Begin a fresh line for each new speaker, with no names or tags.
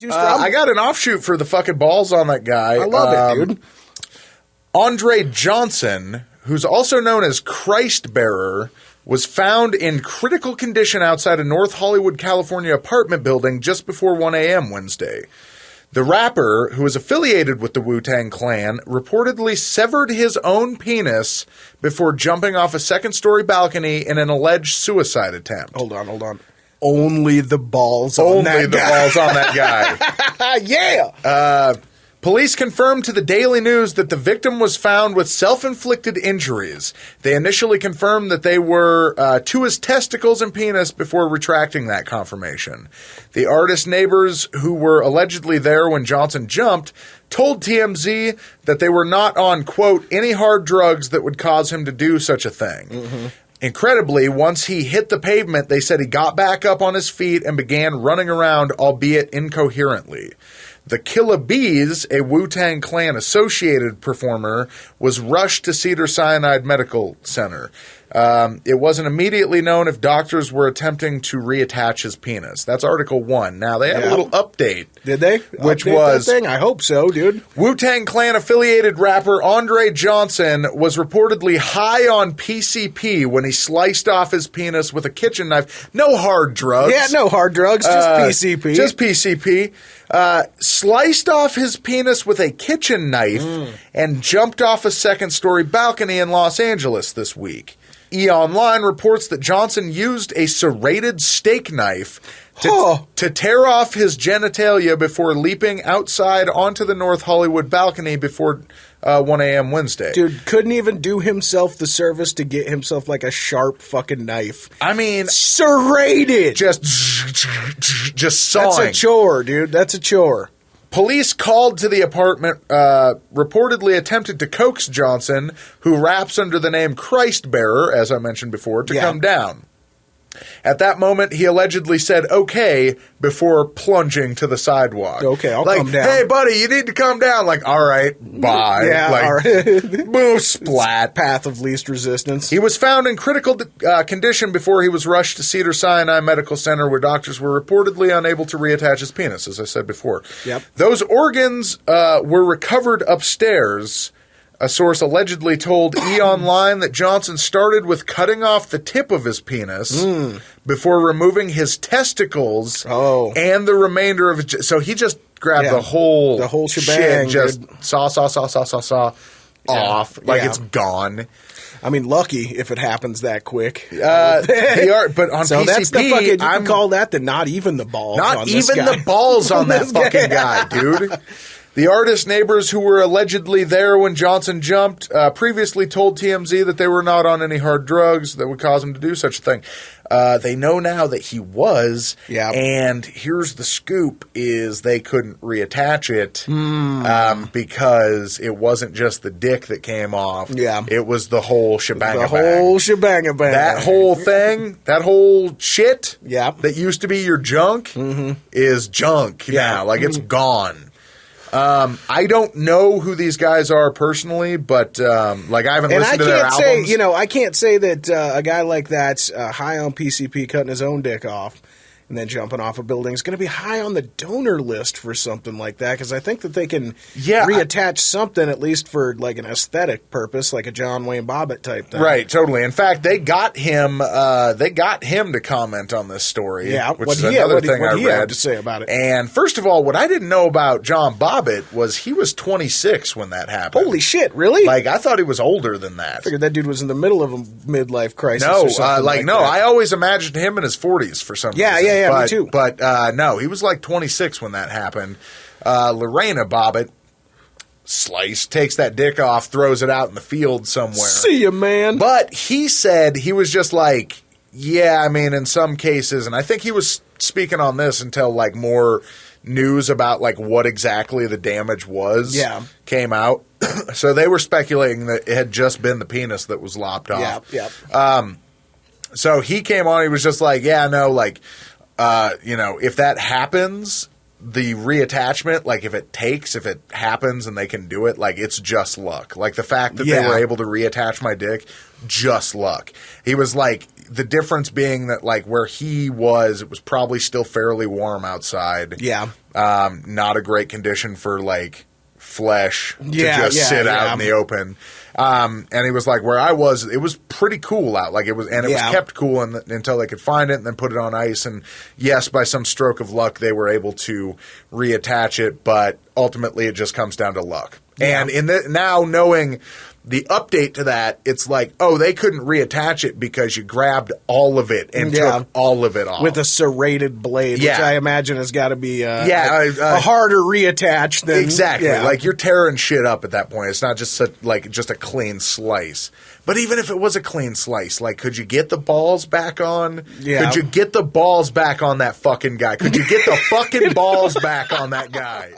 I got an offshoot for the fucking balls on that guy.
I love it, dude.
Andre Johnson, who's also known as Christ Bearer, was found in critical condition outside a North Hollywood, California apartment building just before 1 a.m. Wednesday. The rapper, who is affiliated with the Wu-Tang Clan, reportedly severed his own penis before jumping off a second-story balcony in an alleged suicide attempt.
Hold on. Only the balls on that
guy.
Yeah!
Police confirmed to the Daily News that the victim was found with self-inflicted injuries. They initially confirmed that they were to his testicles and penis before retracting that confirmation. The artist's neighbors, who were allegedly there when Johnson jumped, told TMZ that they were not on, quote, any hard drugs that would cause him to do such a thing. Mm-hmm. Incredibly, once he hit the pavement, they said he got back up on his feet and began running around, albeit incoherently. The Killa Bees, a Wu-Tang Clan associated performer, was rushed to Cedars-Sinai Medical Center. It wasn't immediately known if doctors were attempting to reattach his penis. That's Article 1. Now, they had a little update.
Did they?
Which
update
was...
that thing? I hope so, dude.
Wu-Tang Clan-affiliated rapper Andre Johnson was reportedly high on PCP when he sliced off his penis with a kitchen knife. No hard drugs.
Yeah, no hard drugs, just PCP.
Just PCP. Sliced off his penis with a kitchen knife and jumped off a second-story balcony in Los Angeles this week. E-Online reports that Johnson used a serrated steak knife to tear off his genitalia before leaping outside onto the North Hollywood balcony before 1 a.m. Wednesday.
Dude, couldn't even do himself the service to get himself like a sharp fucking knife.
I mean...
Serrated!
Just sawing.
That's a chore, dude. That's a chore.
Police called to the apartment, reportedly attempted to coax Johnson, who raps under the name Christ Bearer, as I mentioned before, to come down. At that moment, he allegedly said, okay, before plunging to the sidewalk.
Okay, I'll come down.
Hey, buddy, you need to come down. Like, all right, bye.
Yeah, all right.
Boom, splat.
Path of least resistance.
He was found in critical condition before he was rushed to Cedars-Sinai Medical Center, where doctors were reportedly unable to reattach his penis, as I said before.
Yep.
Those organs were recovered upstairs. A source allegedly told E! Online that Johnson started with cutting off the tip of his penis before removing his testicles and the remainder of his... So he just grabbed the whole
shebang.
Shit, just saw off. Like it's gone.
I mean, lucky if it happens that quick.
But on
so
PCP,
that's the fucking... You can call that the not even the balls
not
on
even
this guy.
the balls on that fucking guy, dude. The artist's neighbors, who were allegedly there when Johnson jumped, previously told TMZ that they were not on any hard drugs that would cause him to do such a thing. They know now that he was, and here's the scoop, is they couldn't reattach it because it wasn't just the dick that came off. Yeah. It was the whole shebang.
The whole shebang.
That whole thing, that whole shit
that
used to be your junk is junk now. Like, it's gone. I don't know who these guys are personally, but I haven't listened to their albums.
I can't say that a guy like that's high on PCP cutting his own dick off and then jumping off a building is going to be high on the donor list for something like that, because I think that they can reattach something at least for like an aesthetic purpose, like a John Wayne Bobbitt type thing.
Right, totally. In fact, they got him to comment on this story.
Yeah,
which is another thing I read.
What do you have to say about it?
And first of all, what I didn't know about John Bobbitt was he was 26 when that happened.
Holy shit, really?
Like, I thought he was older than that.
I figured that dude was in the middle of a midlife crisis or something like that.
I always imagined him in his 40s for some reason.
Yeah, me too.
But no, he was like 26 when that happened. Lorena Bobbitt takes that dick off, throws it out in the field somewhere.
See ya, man.
But he said he was just like, yeah, I mean, in some cases, and I think he was speaking on this until like more news about like what exactly the damage was came out. So they were speculating that it had just been the penis that was lopped off. So he came on, he was just like, yeah, no, like, if that happens, the reattachment, like if it happens and they can do it, like it's just luck. Like the fact that they were able to reattach my dick, just luck. He was like, the difference being that like where he was, it was probably still fairly warm outside.
Yeah.
Not a great condition for like flesh to just sit out in the open. And he was like, where I was, it was pretty cool out. Like it was kept cool until they could find it and then put it on ice. And yes, by some stroke of luck, they were able to reattach it, but ultimately it just comes down to luck. Yeah. And now knowing the update to that, it's like, oh, they couldn't reattach it because you grabbed all of it and took all of it off.
With a serrated blade, which I imagine has got to be a harder reattach than...
Exactly. Like, you're tearing shit up at that point. It's not just just a clean slice. But even if it was a clean slice, like, could you get the balls back on? Yeah. Could you get the balls back on that fucking guy? Could you get the fucking balls back on that guy?